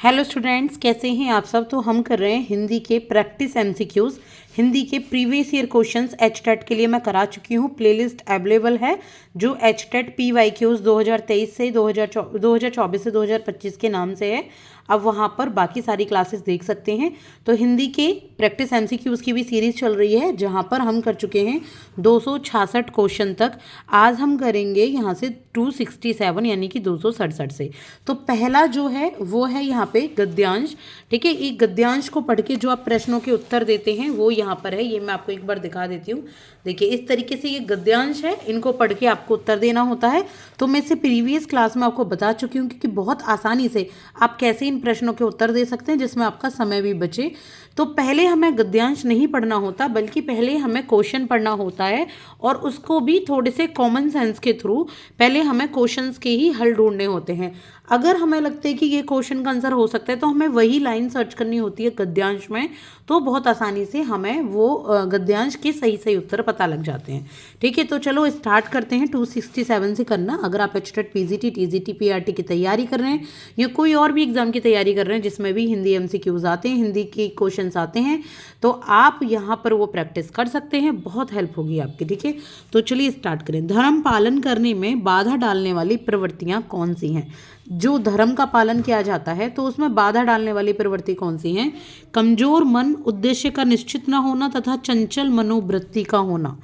Hello students, कैसे हैं आप सब। तो हम कर रहे हैं हिंदी के प्रैक्टिस एमसीक्यूज़। हिंदी के प्रीवियस ईयर क्वेश्चंस एचटेट के लिए मैं करा चुकी हूँ। प्लेलिस्ट अवेलेबल है जो एचटेट पीवाईक्यूज़ 2023 से 2024 से 2025 के नाम से है। अब वहाँ पर बाकी सारी क्लासेस देख सकते हैं। तो हिंदी के प्रैक्टिस एमसीक्यूज़ की भी सीरीज़ चल रही है जहाँ पर हम कर चुके हैं 266 क्वेश्चन तक। आज हम करेंगे यहाँ से 267 यानी कि 267 से। तो पहला जो है वो है यहाँ पे गद्यांश। ठीक है, एक गद्यांश को पढ़ के जो आप प्रश्नों के उत्तर देते हैं वो यहाँ पर है। ये मैं आपको एक बार दिखा देती हूँ। देखिए, इस तरीके से ये गद्यांश है, इनको पढ़ के आपको उत्तर देना होता है। तो मैं इसे प्रीवियस क्लास में आपको बता चुकी हूँ कि बहुत आसानी से आप कैसे इन प्रश्नों के उत्तर दे सकते हैं जिसमें आपका समय भी बचे। तो पहले हमें गद्यांश नहीं पढ़ना होता, बल्कि पहले हमें क्वेश्चन पढ़ना होता है, और उसको भी थोड़े से कॉमन सेंस के थ्रू पहले हमें क्वेश्चंस के ही हल ढूंढने होते हैं। अगर हमें लगता है कि ये क्वेश्चन का आंसर हो सकता है तो हमें वही लाइन सर्च करनी होती है गद्यांश में। तो बहुत आसानी से हमें वो गद्यांश के सही सही उत्तर पता लग जाते हैं। ठीक है, तो चलो स्टार्ट करते हैं 267 से करना। अगर आप एचटेट पीजीटी टीजीटी पीआरटी की तैयारी कर रहे हैं या कोई और भी एग्जाम की तैयारी कर रहे हैं जिसमें भी हिंदी एमसीक्यूज आते हैं, हिंदी के क्वेश्चंस आते हैं, तो आप यहाँ पर वो प्रैक्टिस कर सकते हैं। बहुत हेल्प होगी आपकी। ठीक है, तो चलिए स्टार्ट करें। धर्म पालन करने में बाधा डालने वाली प्रवृत्तियाँ कौन सी हैं। जो धर्म का पालन किया जाता है तो उसमें बाधा डालने वाली प्रवृत्ति कौन सी है। कमजोर मन, उद्देश्य का निश्चित ना होना तथा चंचल मनोवृत्ति का होना,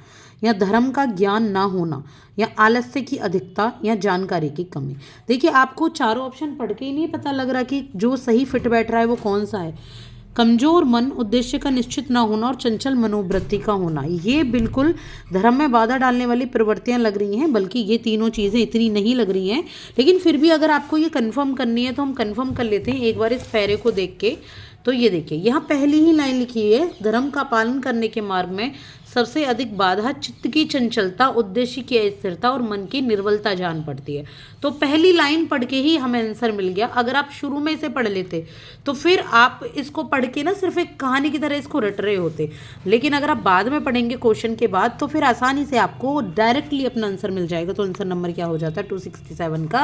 या धर्म का ज्ञान ना होना, या आलस्य की अधिकता, या जानकारी की कमी। देखिए, आपको चारों ऑप्शन पढ़ के ही नहीं पता लग रहा कि जो सही फिट बैठ रहा है वो कौन सा है। कमजोर मन, उद्देश्य का निश्चित ना होना और चंचल मनोवृत्ति का होना, ये बिल्कुल धर्म में बाधा डालने वाली प्रवृत्तियां लग रही हैं। बल्कि ये तीनों चीज़ें इतनी नहीं लग रही हैं, लेकिन फिर भी अगर आपको ये कंफर्म करनी है तो हम कंफर्म कर लेते हैं एक बार इस पैरे को देख के। तो ये देखिए, यहाँ पहली ही लाइन लिखी है, धर्म का पालन करने के मार्ग में सबसे अधिक बाधा चित्त की चंचलता, उद्देश्य की अस्थिरता और मन की निर्बलता जान पड़ती है। तो पहली लाइन पढ़ के ही हमें आंसर मिल गया। अगर आप शुरू में इसे पढ़ लेते तो फिर आप इसको पढ़ के ना सिर्फ एक कहानी की तरह इसको रट रहे होते, लेकिन अगर आप बाद में पढ़ेंगे क्वेश्चन के बाद तो फिर आसानी से आपको डायरेक्टली अपना आंसर मिल जाएगा। तो आंसर नंबर क्या हो जाता है 267 का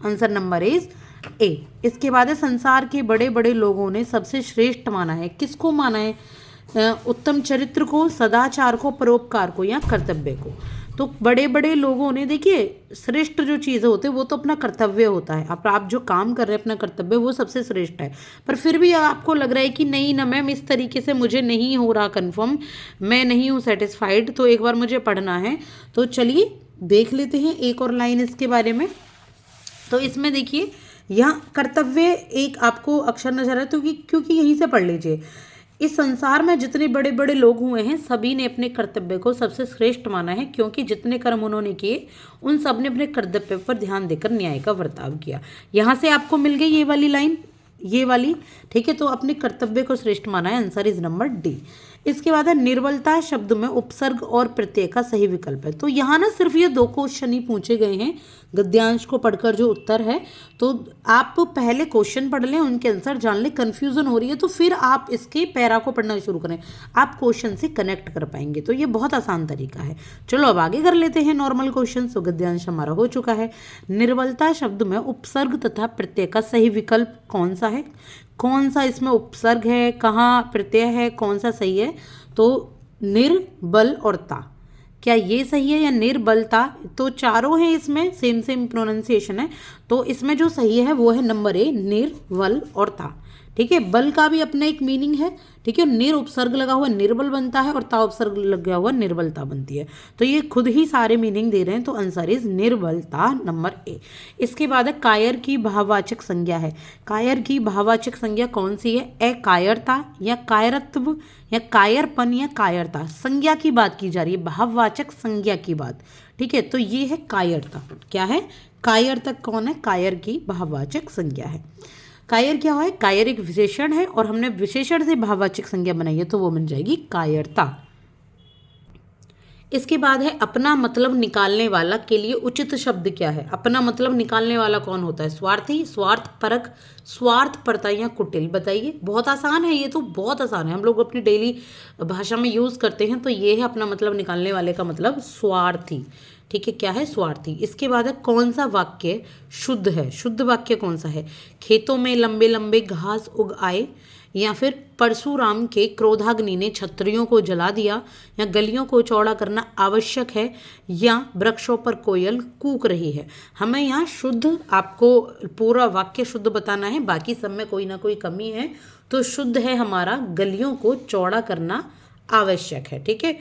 आंसर नंबर इज ए। इसके बाद है, संसार के बड़े बड़े लोगों ने सबसे श्रेष्ठ माना है। किसको माना है? उत्तम चरित्र को, सदाचार को, परोपकार को, या कर्तव्य को। तो बड़े बड़े लोगों ने, देखिए, श्रेष्ठ जो चीज़ें होते हैं वो तो अपना कर्तव्य होता है। आप जो काम कर रहे हैं अपना कर्तव्य, वो सबसे श्रेष्ठ है। पर फिर भी आपको लग रहा है कि नहीं ना मैम, इस तरीके से मुझे नहीं हो रहा कंफर्म, मैं नहीं हूँ सेटिस्फाइड, तो एक बार मुझे पढ़ना है। तो चलिए देख लेते हैं एक और लाइन इसके बारे में। तो इसमें देखिए, यहाँ कर्तव्य एक आपको अक्षर नजर है, तो क्योंकि यहीं से पढ़ लीजिए। इस संसार में जितने बड़े बड़े लोग हुए हैं सभी ने अपने कर्तव्य को सबसे श्रेष्ठ माना है, क्योंकि जितने कर्म उन्होंने किए उन सब ने अपने कर्तव्य पर ध्यान देकर न्याय का बर्ताव किया। यहाँ से आपको मिल गई ये वाली लाइन, ये वाली। ठीक है, तो अपने कर्तव्य को श्रेष्ठ माना है, आंसर इज नंबर डी। इसके बाद है, निर्बलता शब्द में उपसर्ग और प्रत्यय का सही विकल्प है। तो यहाँ ना सिर्फ ये दो क्वेश्चन ही पूछे गए हैं गद्यांश को पढ़कर जो उत्तर है। तो आप पहले क्वेश्चन पढ़ लें, उनके आंसर जान लें। कंफ्यूजन हो रही है तो फिर आप इसके पैरा को पढ़ना शुरू करें, आप क्वेश्चन से कनेक्ट कर पाएंगे। तो ये बहुत आसान तरीका है। चलो अब आगे कर लेते हैं नॉर्मल क्वेश्चन। तो गद्यांश हमारा हो चुका है। निर्बलता शब्द में उपसर्ग तथा प्रत्यय का सही विकल्प कौन सा है? कौन सा इसमें उपसर्ग है, कहाँ प्रत्यय है, कौन सा सही है? तो निर्बल और ता, क्या ये सही है या निर्बलता? तो चारों हैं इसमें, सेम सेम प्रोनाउंसिएशन है। तो इसमें जो सही है वो है नंबर ए, निर्बल और ता। ठीक है, बल का भी अपना एक मीनिंग है। ठीक है, निर उपसर्ग लगा हुआ निर्बल बनता है और ता उपसर्ग लगा हुआ निर्बलता बनती है। तो ये खुद ही सारे मीनिंग दे रहे हैं। तो आंसर इज निर्बलता, नंबर ए। इसके बाद है, कायर की भाववाचक संज्ञा है। कायर की भाववाचक संज्ञा कौन सी है? ए कायरता, या कायरत्व, या कायरपन, या कायरता। संज्ञा की बात की जा रही है, भाववाचक संज्ञा की बात। ठीक है, तो ये है कायरता। क्या है? कायरता कौन है? कायर की भाववाचक संज्ञा है। कायर क्या है? कायर एक विशेषण है और हमने विशेषण से भाववाचक संज्ञा बनाई है, तो वो बन जाएगी कायरता। इसके बाद है अपना मतलब निकालने वाला के लिए उचित शब्द क्या है। अपना मतलब निकालने वाला कौन होता है? स्वार्थी, स्वार्थपरक, स्वार्थपरता या कुटिल। बताइए, बहुत आसान है ये तो, बहुत आसान है, हम लोग अपनी डेली भाषा में यूज़ करते हैं। तो ये है अपना मतलब निकालने वाले का मतलब स्वार्थी। ठीक है, क्या है? स्वार्थी। इसके बाद है कौन सा वाक्य शुद्ध है? शुद्ध वाक्य कौन सा है? खेतों में लंबे लंबे घास उग आए, या फिर परशुराम के क्रोधाग्नि ने छतरियों को जला दिया, या गलियों को चौड़ा करना आवश्यक है, या वृक्षों पर कोयल कूक रही है। हमें यहाँ शुद्ध, आपको पूरा वाक्य शुद्ध बताना है, बाकी सब में कोई ना कोई कमी है। तो शुद्ध है हमारा गलियों को चौड़ा करना आवश्यक है। ठीक है,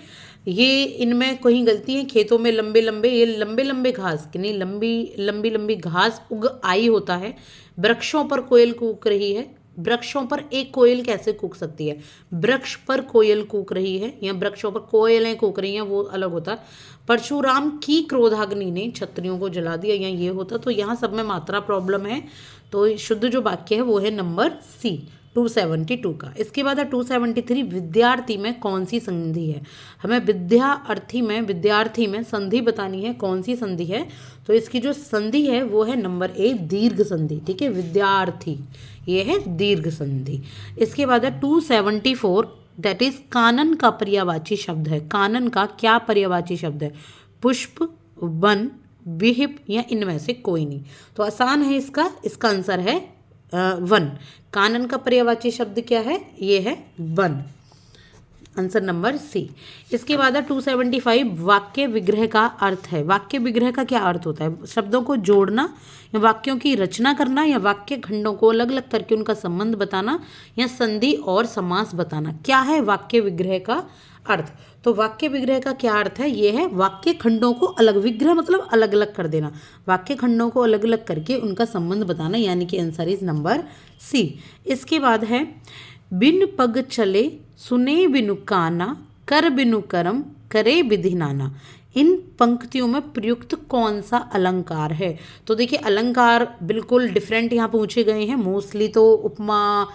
ये इनमें कोई गलती है। खेतों में लंबे लंबे, ये लंबे लंबे घास कि नहीं, लंबी लंबी लंबी घास उग आई होता है। वृक्षों पर कोयल कूक रही है, वृक्षों पर एक कोयल कैसे कूक सकती है? वृक्ष पर कोयल कूक रही है या वृक्षों पर कोयलें कूक रही हैं, वो अलग होता। परशुराम की क्रोधाग्नि ने छतरियों को जला दिया, या ये होता। तो यहाँ सब में मात्रा प्रॉब्लम है। तो शुद्ध जो वाक्य है वो है नंबर सी, 272 का। इसके बाद है 273, विद्यार्थी में कौन सी संधि है? हमें विद्यार्थी में संधि बतानी है। कौन सी संधि है? तो इसकी जो संधि है वो है नंबर ए, दीर्घ संधि। ठीक है, विद्यार्थी ये है दीर्घ संधि। इसके बाद है 274, दैट इज कानन का पर्यायवाची शब्द है। कानन का क्या पर्यायवाची शब्द है? पुष्प, वन, विहिप या इनमें से कोई नहीं। तो आसान है इसका आंसर है वन। कानन का पर्यायवाची शब्द क्या है? ये है वन, आंसर नंबर सी। इसके बाद है 275, वाक्य विग्रह का अर्थ है। वाक्य विग्रह का क्या अर्थ होता है? शब्दों को जोड़ना, या वाक्यों की रचना करना, या वाक्य खंडों को अलग अलग करके उनका संबंध बताना, या संधि और समास बताना। क्या है वाक्य विग्रह का अर्थ? तो वाक्य विग्रह का क्या अर्थ है? ये है वाक्य खंडों को अलग, विग्रह मतलब अलग अलग कर देना, वाक्य खंडों को अलग अलग करके उनका संबंध बताना, यानी कि आंसर इज नंबर सी। इसके बाद है बिन पग चले सुने बिनु काना, कर बिनु करम करे विधि नाना। इन पंक्तियों में प्रयुक्त कौन सा अलंकार है? तो देखिए, अलंकार बिल्कुल डिफरेंट यहाँ पूछे गए हैं। मोस्टली तो उपमा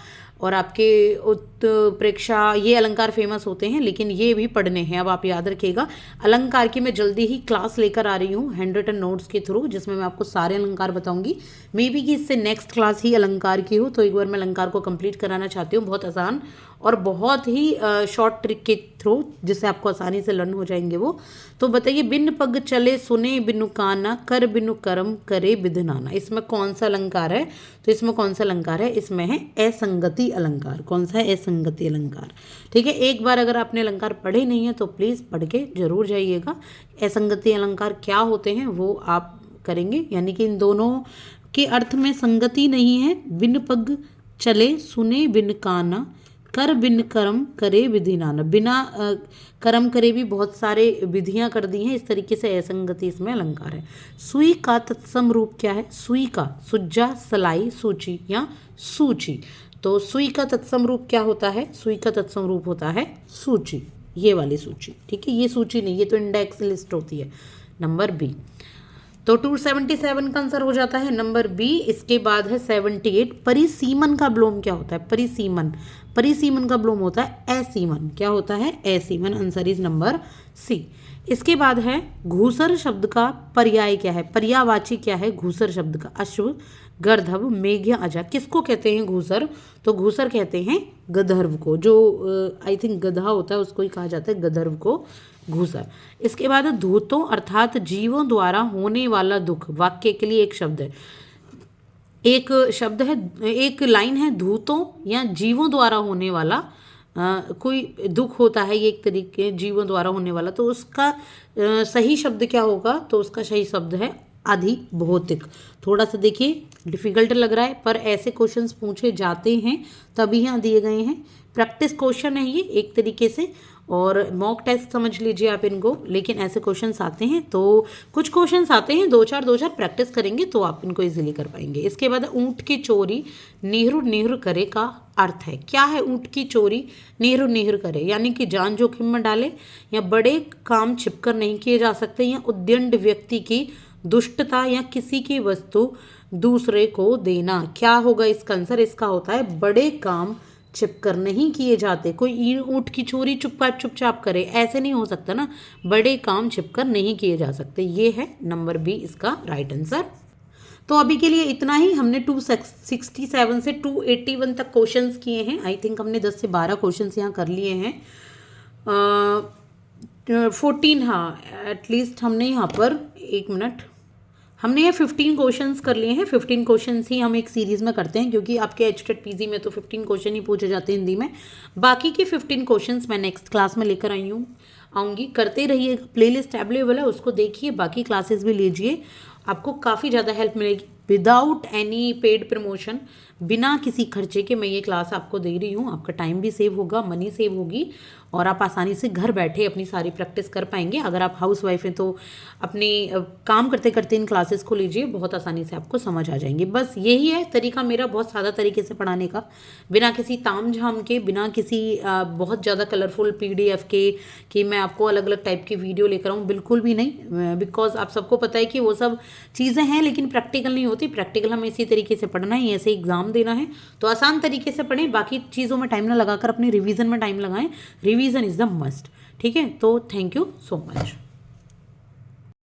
और आपके उत्प्रेक्षा, ये अलंकार फेमस होते हैं, लेकिन ये भी पढ़ने हैं। अब आप याद रखिएगा, अलंकार की मैं जल्दी ही क्लास लेकर आ रही हूँ हैंड रिटन नोट्स के थ्रू, जिसमें मैं आपको सारे अलंकार बताऊंगी। मे बी कि इससे नेक्स्ट क्लास ही अलंकार की हो, तो एक बार मैं अलंकार को कंप्लीट कराना चाहती हूँ। बहुत आसान और बहुत ही शॉर्ट ट्रिक के थ्रू, जिससे आपको आसानी से लर्न हो जाएंगे वो। तो बताइए, बिन पग चले सुने बिनु काना, कर बिनु करम करे विधि नाना। इसमें कौन सा अलंकार है? तो इसमें कौन सा अलंकार है? इसमें है असंगति अलंकार। कौन सा है? असंगति अलंकार। ठीक है, एक बार अगर आपने अलंकार पढ़े नहीं है तो प्लीज़ पढ़ के जरूर जाइएगा। असंगति अलंकार क्या होते हैं वो आप करेंगे, यानी कि इन दोनों के अर्थ में संगति नहीं है। बिन पग चले सुने बिन काना, कर बिन कर्म करे विधि नाना। बिना कर्म करे भी बहुत सारे विधियां कर दी हैं, इस तरीके से असंगति इसमें अलंकार है। सुई का तत्सम रूप क्या है? सुई का, सुज्जा, सलाई, सूची या सूची। तो सुई का तत्सम रूप क्या होता है? सुई का तत्सम रूप होता है सूची, ये वाली सूची। ठीक है, ये सूची नहीं, ये तो इंडेक्स लिस्ट होती है, नंबर बी। तो 277 का आंसर हो जाता है नंबर बी। इसके बाद है 78, परिसीमन का विलोम क्या होता है? परिसीमन का विलोम होता है असीमन। क्या होता है? असीमन, आंसर इज नंबर सी। इसके बाद है घूसर शब्द का पर्याय क्या है? पर्यायवाची क्या है घूसर शब्द का? अश्व, गर्दभ, मेघ या अजा। किसको कहते हैं घूसर? तो घूसर कहते हैं गंधर्व को, जो आई थिंक गधा होता है उसको ही कहा जाता है गंधर्व को घूसर। इसके बाद धूतों अर्थात जीवों द्वारा होने वाला दुख। वाक्य के लिए एक शब्द है, एक शब्द है, एक लाइन है, धूतों या जीवों द्वारा होने वाला कोई दुख होता है, ये एक तरीके जीवों द्वारा होने वाला। तो उसका सही शब्द क्या होगा? तो उसका सही शब्द है अधिभौतिक। थोड़ा सा देखिए डिफिकल्ट लग रहा है, पर ऐसे क्वेश्चंस पूछे जाते हैं, तभी यहाँ दिए गए हैं। प्रैक्टिस क्वेश्चन है ये एक तरीके से, और मॉक टेस्ट समझ लीजिए आप इनको, लेकिन ऐसे क्वेश्चंस आते हैं। तो कुछ क्वेश्चंस आते हैं, दो चार प्रैक्टिस करेंगे तो आप इनको इजीली कर पाएंगे। इसके बाद ऊँट की चोरी निहुर निहुर करे का अर्थ है। क्या है ऊँट की चोरी निहुर निहुर करे? यानी कि जान जोखिम में डाले, या बड़े काम छिपकर नहीं किए जा सकते, या उद्दंड व्यक्ति की दुष्टता, या किसी की वस्तु दूसरे को देना। क्या होगा इसका आंसर? इसका होता है बड़े काम छिपकर नहीं किए जाते। कोई ऊँट की चोरी चुपचाप करे, ऐसे नहीं हो सकता ना। बड़े काम छिपकर नहीं किए जा सकते। ये है नंबर बी इसका राइट आंसर। तो अभी के लिए इतना ही। हमने 267 से 281 तक क्वेश्चंस किए हैं। आई थिंक हमने 10 से 12 क्वेश्चंस यहाँ कर लिए हैं। 14, हाँ एटलीस्ट हमने यहाँ पर, एक मिनट, हमने ये 15 क्वेश्चंस कर लिए हैं। 15 क्वेश्चंस ही हम एक सीरीज़ में करते हैं, क्योंकि आपके एचटेट पीजी में तो 15 क्वेश्चन ही पूछे जाते हैं हिंदी में। बाकी के 15 क्वेश्चंस मैं नेक्स्ट क्लास में लेकर आऊँगी। करते रहिएगा, प्लेलिस्ट अवेलेबल है, उसको देखिए, बाकी क्लासेस भी लीजिए, आपको काफ़ी ज़्यादा हेल्प मिलेगी। विदाउट एनी पेड प्रमोशन, बिना किसी खर्चे के मैं ये क्लास आपको दे रही हूँ। आपका टाइम भी सेव होगा, मनी सेव होगी, और आप आसानी से घर बैठे अपनी सारी प्रैक्टिस कर पाएंगे। अगर आप हाउस वाइफ हैं तो अपने काम करते करते इन क्लासेस को लीजिए, बहुत आसानी से आपको समझ आ जाएंगे। बस यही है तरीका मेरा, बहुत सादा तरीके से पढ़ाने का, बिना किसी ताम झाम के, बिना किसी बहुत ज़्यादा कलरफुल PDF के, कि मैं आपको अलग अलग टाइप की वीडियो लेकर आऊँ, बिल्कुल भी नहीं। बिकॉज आप सबको पता है कि वो सब चीज़ें हैं लेकिन प्रैक्टिकल नहीं होती। प्रैक्टिकल हमें इसी तरीके से पढ़ना है, ऐसे एग्जाम देना है, तो आसान तरीके से पढ़ें। बाकी चीज़ों में टाइम ना लगाकर अपनी रिवीजन में टाइम लगाएं। Revision is the must. ठीक है, तो थैंक यू सो मच।